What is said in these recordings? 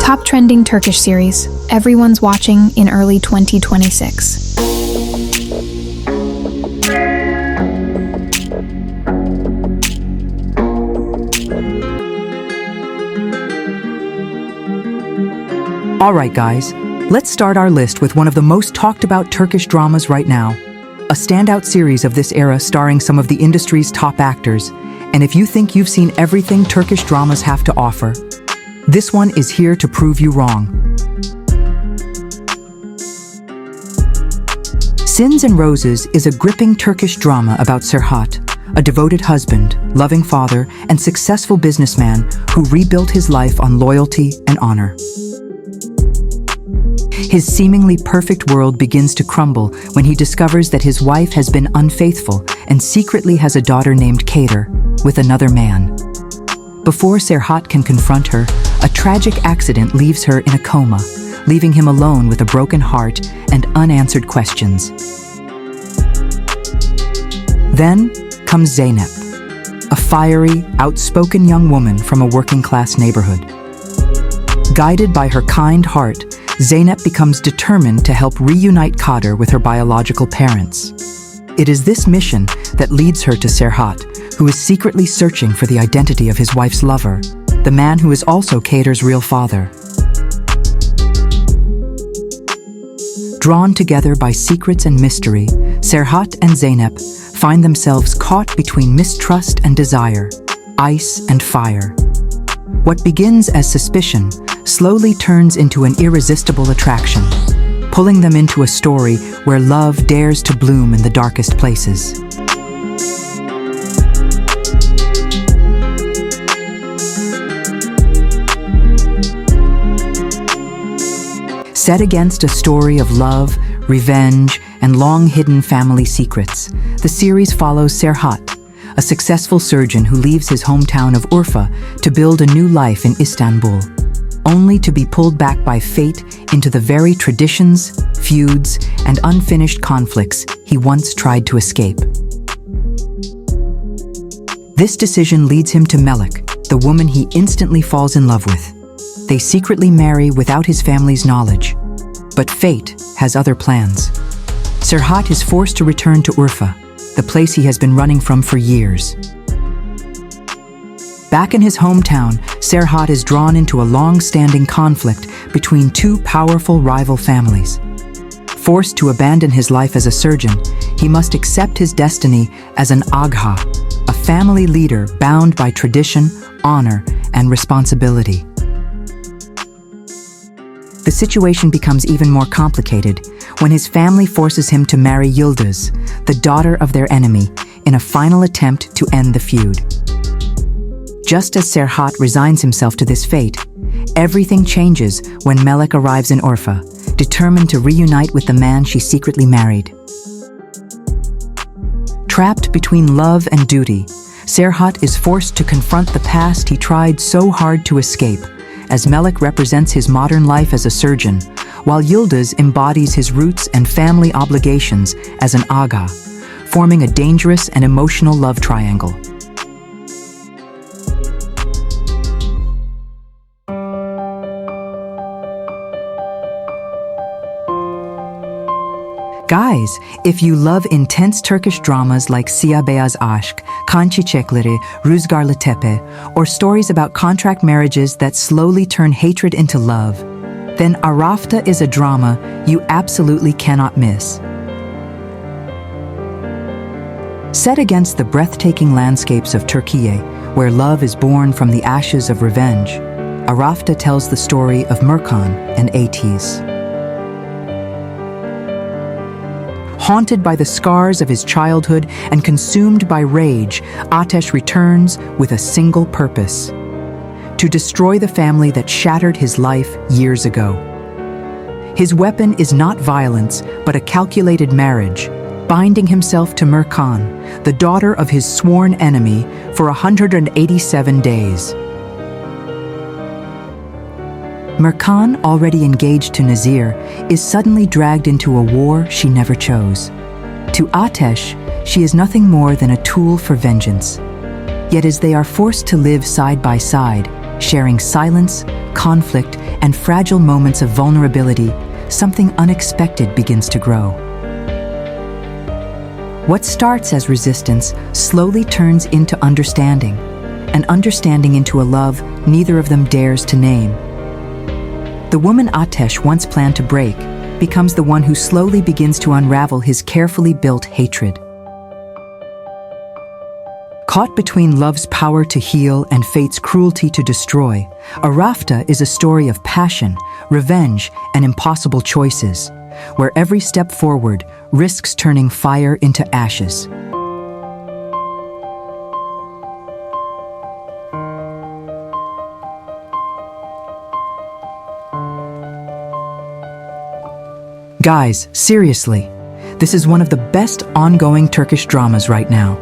Top trending Turkish series. Everyone's watching in early 2026. Alright guys, let's start our list with one of the most talked about Turkish dramas right now. A standout series of this era starring some of the industry's top actors. And if you think you've seen everything Turkish dramas have to offer, this one is here to prove you wrong. Sins and Roses is a gripping Turkish drama about Serhat, a devoted husband, loving father, and successful businessman who rebuilt his life on loyalty and honor. His seemingly perfect world begins to crumble when he discovers that his wife has been unfaithful and secretly has a daughter named Kader with another man. Before Serhat can confront her, a tragic accident leaves her in a coma, leaving him alone with a broken heart and unanswered questions. Then comes Zeynep, a fiery, outspoken young woman from a working-class neighborhood. Guided by her kind heart, Zeynep becomes determined to help reunite Kader with her biological parents. It is this mission that leads her to Serhat, who is secretly searching for the identity of his wife's lover, the man who is also Kader's real father. Drawn together by secrets and mystery, Serhat and Zeynep find themselves caught between mistrust and desire, ice and fire. What begins as suspicion slowly turns into an irresistible attraction, pulling them into a story where love dares to bloom in the darkest places. Set against a story of love, revenge, and long-hidden family secrets, the series follows Serhat, a successful surgeon who leaves his hometown of Urfa to build a new life in Istanbul, only to be pulled back by fate into the very traditions, feuds, and unfinished conflicts he once tried to escape. This decision leads him to Melek, the woman he instantly falls in love with. They secretly marry without his family's knowledge. But fate has other plans. Serhat is forced to return to Urfa, the place he has been running from for years. Back in his hometown, Serhat is drawn into a long-standing conflict between two powerful rival families. Forced to abandon his life as a surgeon, he must accept his destiny as an agha, a family leader bound by tradition, honor, and responsibility. The situation becomes even more complicated when his family forces him to marry Yıldız, the daughter of their enemy, in a final attempt to end the feud. Just as Serhat resigns himself to this fate, everything changes when Melek arrives in Urfa, determined to reunite with the man she secretly married. Trapped between love and duty, Serhat is forced to confront the past he tried so hard to escape, as Melek represents his modern life as a surgeon, while Yıldız embodies his roots and family obligations as an aga, forming a dangerous and emotional love triangle. Guys, if you love intense Turkish dramas like Siyah Beyaz Aşk, Kan Çiçekleri, Rüzgarlı Tepe, or stories about contract marriages that slowly turn hatred into love, then Arafta is a drama you absolutely cannot miss. Set against the breathtaking landscapes of Turkey, where love is born from the ashes of revenge, Arafta tells the story of Mürkan and Atiz. Haunted by the scars of his childhood and consumed by rage, Ateş returns with a single purpose: to destroy the family that shattered his life years ago. His weapon is not violence, but a calculated marriage, binding himself to Mürkan, the daughter of his sworn enemy, for 187 days. Mürkan, already engaged to Nazir, is suddenly dragged into a war she never chose. To Ateş, she is nothing more than a tool for vengeance. Yet as they are forced to live side by side, sharing silence, conflict, and fragile moments of vulnerability, something unexpected begins to grow. What starts as resistance slowly turns into understanding, and understanding into a love neither of them dares to name. The woman Ateş once planned to break becomes the one who slowly begins to unravel his carefully built hatred. Caught between love's power to heal and fate's cruelty to destroy, Arafta is a story of passion, revenge, and impossible choices, where every step forward risks turning fire into ashes. Guys, seriously, this is one of the best ongoing Turkish dramas right now.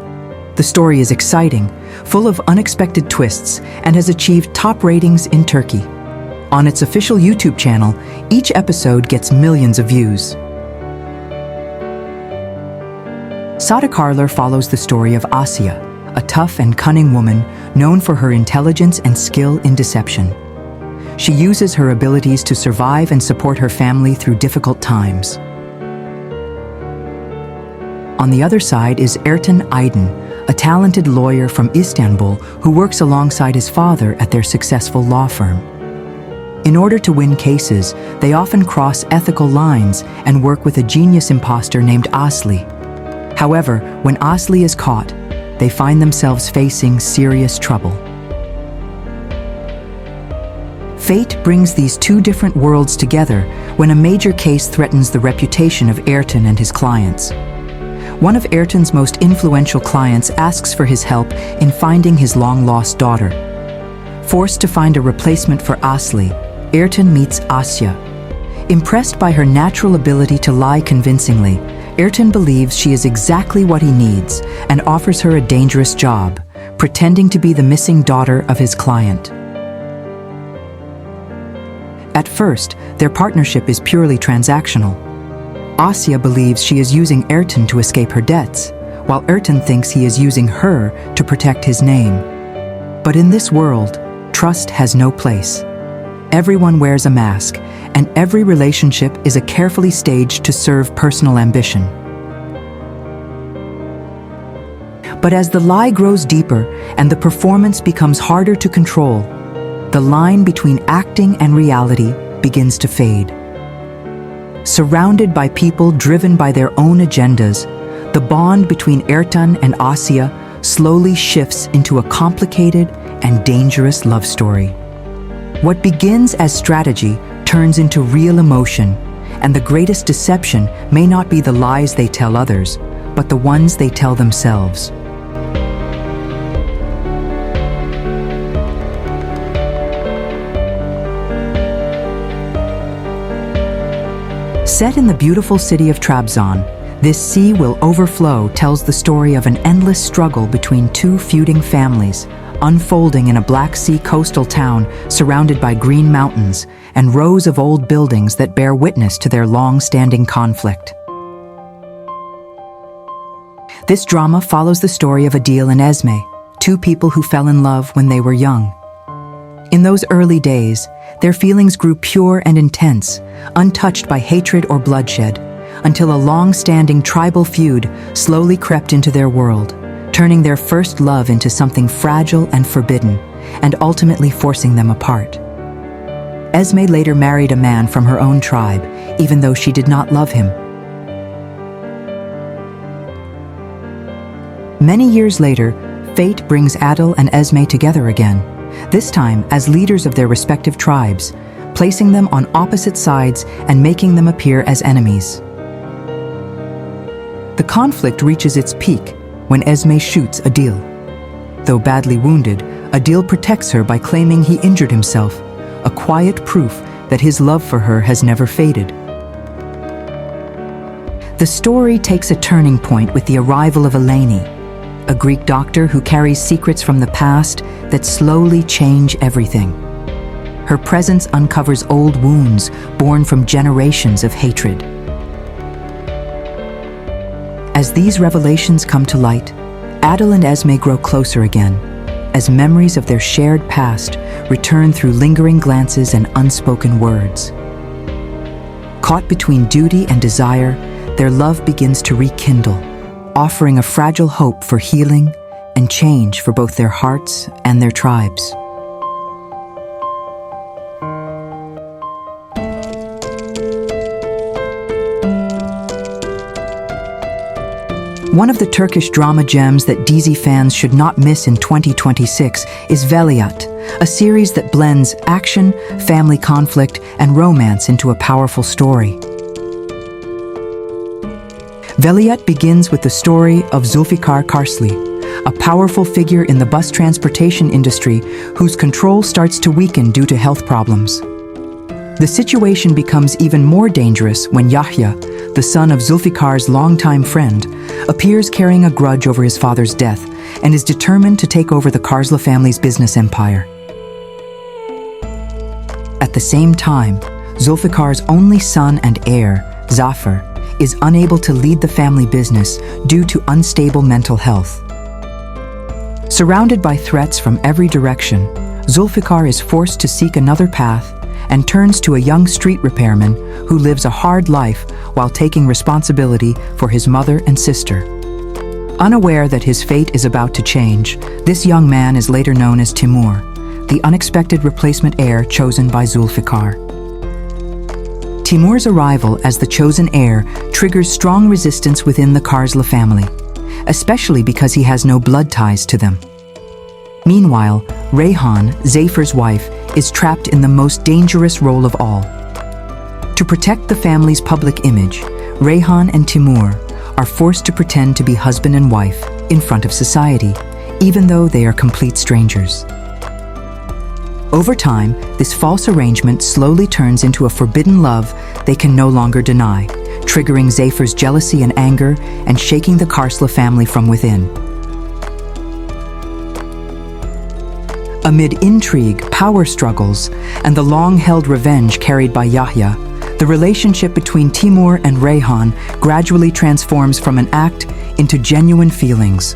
The story is exciting, full of unexpected twists, and has achieved top ratings in Turkey. On its official YouTube channel, each episode gets millions of views. Sahtekar follows the story of Asya, a tough and cunning woman known for her intelligence and skill in deception. She uses her abilities to survive and support her family through difficult times. On the other side is Ertan Aydın, a talented lawyer from Istanbul who works alongside his father at their successful law firm. In order to win cases, they often cross ethical lines and work with a genius impostor named Asli. However, when Asli is caught, they find themselves facing serious trouble. Fate brings these two different worlds together when a major case threatens the reputation of Ertan and his clients. One of Ertan's most influential clients asks for his help in finding his long-lost daughter. Forced to find a replacement for Asli, Ertan meets Asya. Impressed by her natural ability to lie convincingly, Ertan believes she is exactly what he needs and offers her a dangerous job, pretending to be the missing daughter of his client. At first, their partnership is purely transactional. Asya believes she is using Ertan to escape her debts, while Ertan thinks he is using her to protect his name. But in this world, trust has no place. Everyone wears a mask, and every relationship is a carefully staged to serve personal ambition. But as the lie grows deeper and the performance becomes harder to control, the line between acting and reality begins to fade. Surrounded by people driven by their own agendas, the bond between Ertan and Asya slowly shifts into a complicated and dangerous love story. What begins as strategy turns into real emotion, and the greatest deception may not be the lies they tell others, but the ones they tell themselves. Set in the beautiful city of Trabzon, This Sea Will Overflow tells the story of an endless struggle between two feuding families, unfolding in a Black Sea coastal town surrounded by green mountains and rows of old buildings that bear witness to their long-standing conflict. This drama follows the story of Adil and Esme, two people who fell in love when they were young. In those early days, their feelings grew pure and intense, untouched by hatred or bloodshed, until a long-standing tribal feud slowly crept into their world, turning their first love into something fragile and forbidden, and ultimately forcing them apart. Esme later married a man from her own tribe, even though she did not love him. Many years later, fate brings Adil and Esme together again, this time as leaders of their respective tribes, placing them on opposite sides and making them appear as enemies. The conflict reaches its peak when Esme shoots Adil. Though badly wounded, Adil protects her by claiming he injured himself, a quiet proof that his love for her has never faded. The story takes a turning point with the arrival of Eleni, a Greek doctor who carries secrets from the past that slowly change everything. Her presence uncovers old wounds born from generations of hatred. As these revelations come to light, Adil and Esme grow closer again. as memories of their shared past return through lingering glances and unspoken words. Caught between duty and desire, their love begins to rekindle, offering a fragile hope for healing and change for both their hearts and their tribes. One of the Turkish drama gems that DZ fans should not miss in 2026 is Veliaht, a series that blends action, family conflict, and romance into a powerful story. Veliaht begins with the story of Zulfikar Karsli, a powerful figure in the bus transportation industry whose control starts to weaken due to health problems. The situation becomes even more dangerous when Yahya, the son of Zulfikar's longtime friend, appears carrying a grudge over his father's death and is determined to take over the Karsla family's business empire. At the same time, Zulfikar's only son and heir, Zafer, is unable to lead the family business due to unstable mental health. Surrounded by threats from every direction, Zulfikar is forced to seek another path and turns to a young street repairman who lives a hard life while taking responsibility for his mother and sister. Unaware that his fate is about to change, this young man is later known as Timur, the unexpected replacement heir chosen by Zulfikar. Timur's arrival as the chosen heir triggers strong resistance within the Karsla family, especially because he has no blood ties to them. Meanwhile, Reyhan, Zafer's wife, is trapped in the most dangerous role of all. To protect the family's public image, Reyhan and Timur are forced to pretend to be husband and wife in front of society, even though they are complete strangers. Over time, this false arrangement slowly turns into a forbidden love they can no longer deny, triggering Zafer's jealousy and anger and shaking the Karsla family from within. Amid intrigue, power struggles, and the long-held revenge carried by Yahya, the relationship between Timur and Reyhan gradually transforms from an act into genuine feelings.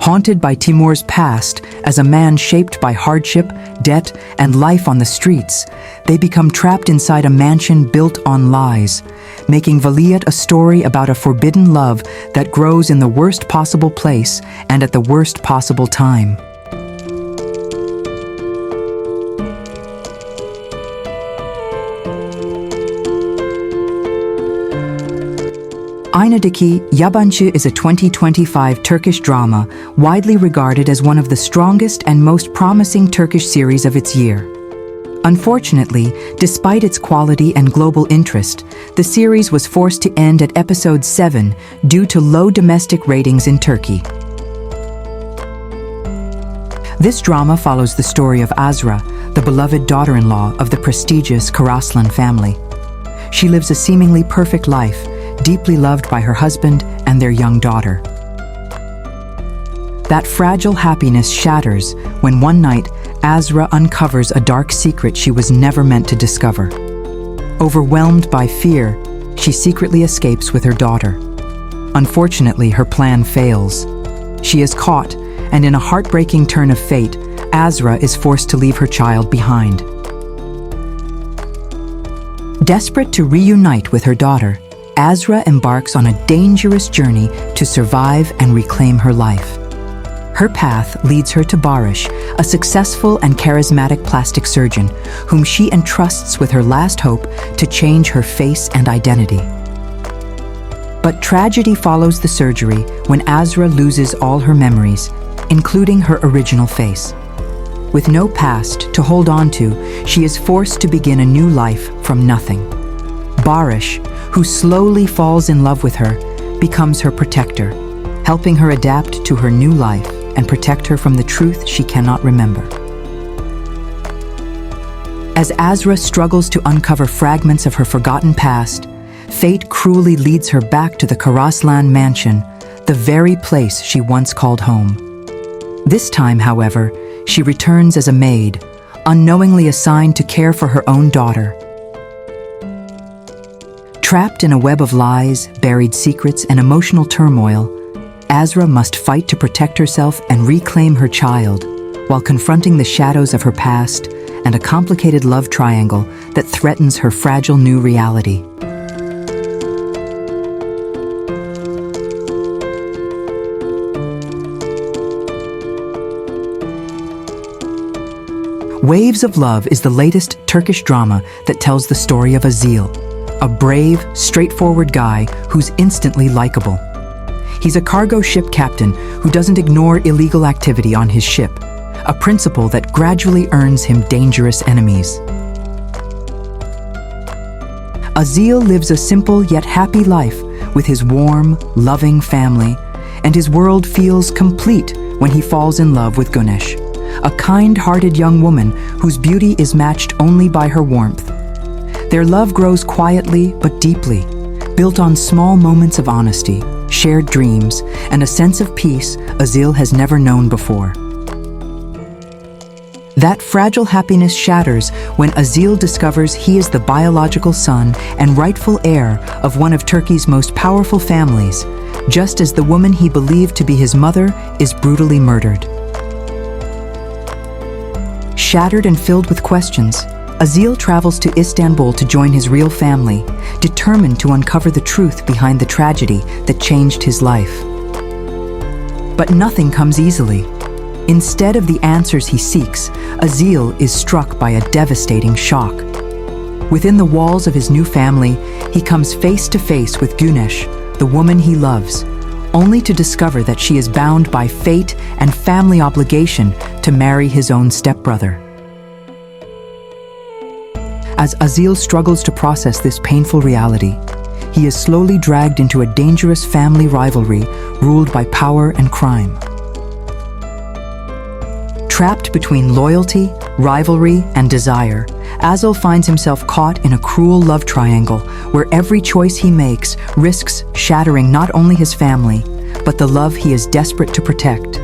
Haunted by Timur's past as a man shaped by hardship, debt, and life on the streets, they become trapped inside a mansion built on lies, making Veliaht a story about a forbidden love that grows in the worst possible place and at the worst possible time. Aynadaki Yabanci is a 2025 Turkish drama widely regarded as one of the strongest and most promising Turkish series of its year. Unfortunately, despite its quality and global interest, the series was forced to end at episode 7 due to low domestic ratings in Turkey. This drama follows the story of Azra, the beloved daughter-in-law of the prestigious Karaslan family. She lives a seemingly perfect life, deeply loved by her husband and their young daughter. That fragile happiness shatters when one night Azra uncovers a dark secret she was never meant to discover. Overwhelmed by fear, she secretly escapes with her daughter. Unfortunately, her plan fails. She is caught, and in a heartbreaking turn of fate, Azra is forced to leave her child behind. Desperate to reunite with her daughter, Azra embarks on a dangerous journey to survive and reclaim her life. Her path leads her to Barış, a successful and charismatic plastic surgeon, whom she entrusts with her last hope to change her face and identity. But tragedy follows the surgery when Azra loses all her memories, including her original face. With no past to hold on to, she is forced to begin a new life from nothing. Barış, who slowly falls in love with her, becomes her protector, helping her adapt to her new life and protect her from the truth she cannot remember. As Azra struggles to uncover fragments of her forgotten past, fate cruelly leads her back to the Karaslan mansion, the very place she once called home. This time, however, she returns as a maid, unknowingly assigned to care for her own daughter. Trapped in a web of lies, buried secrets, and emotional turmoil, Azra must fight to protect herself and reclaim her child, while confronting the shadows of her past and a complicated love triangle that threatens her fragile new reality. Waves of Love is the latest Turkish drama that tells the story of Azil, a brave, straightforward guy who's instantly likable. He's a cargo ship captain who doesn't ignore illegal activity on his ship, a principle that gradually earns him dangerous enemies. Azil lives a simple yet happy life with his warm, loving family, and his world feels complete when he falls in love with Güneş, a kind-hearted young woman whose beauty is matched only by her warmth. Their love grows quietly but deeply, built on small moments of honesty, shared dreams, and a sense of peace Azil has never known before. That fragile happiness shatters when Azil discovers he is the biological son and rightful heir of one of Turkey's most powerful families, just as the woman he believed to be his mother is brutally murdered. Shattered and filled with questions, Azil travels to Istanbul to join his real family, determined to uncover the truth behind the tragedy that changed his life. But nothing comes easily. Instead of the answers he seeks, Azil is struck by a devastating shock. Within the walls of his new family, he comes face to face with Güneş, the woman he loves, only to discover that she is bound by fate and family obligation to marry his own stepbrother. As Azil struggles to process this painful reality, he is slowly dragged into a dangerous family rivalry ruled by power and crime. Trapped between loyalty, rivalry, and desire, Azil finds himself caught in a cruel love triangle where every choice he makes risks shattering not only his family, but the love he is desperate to protect.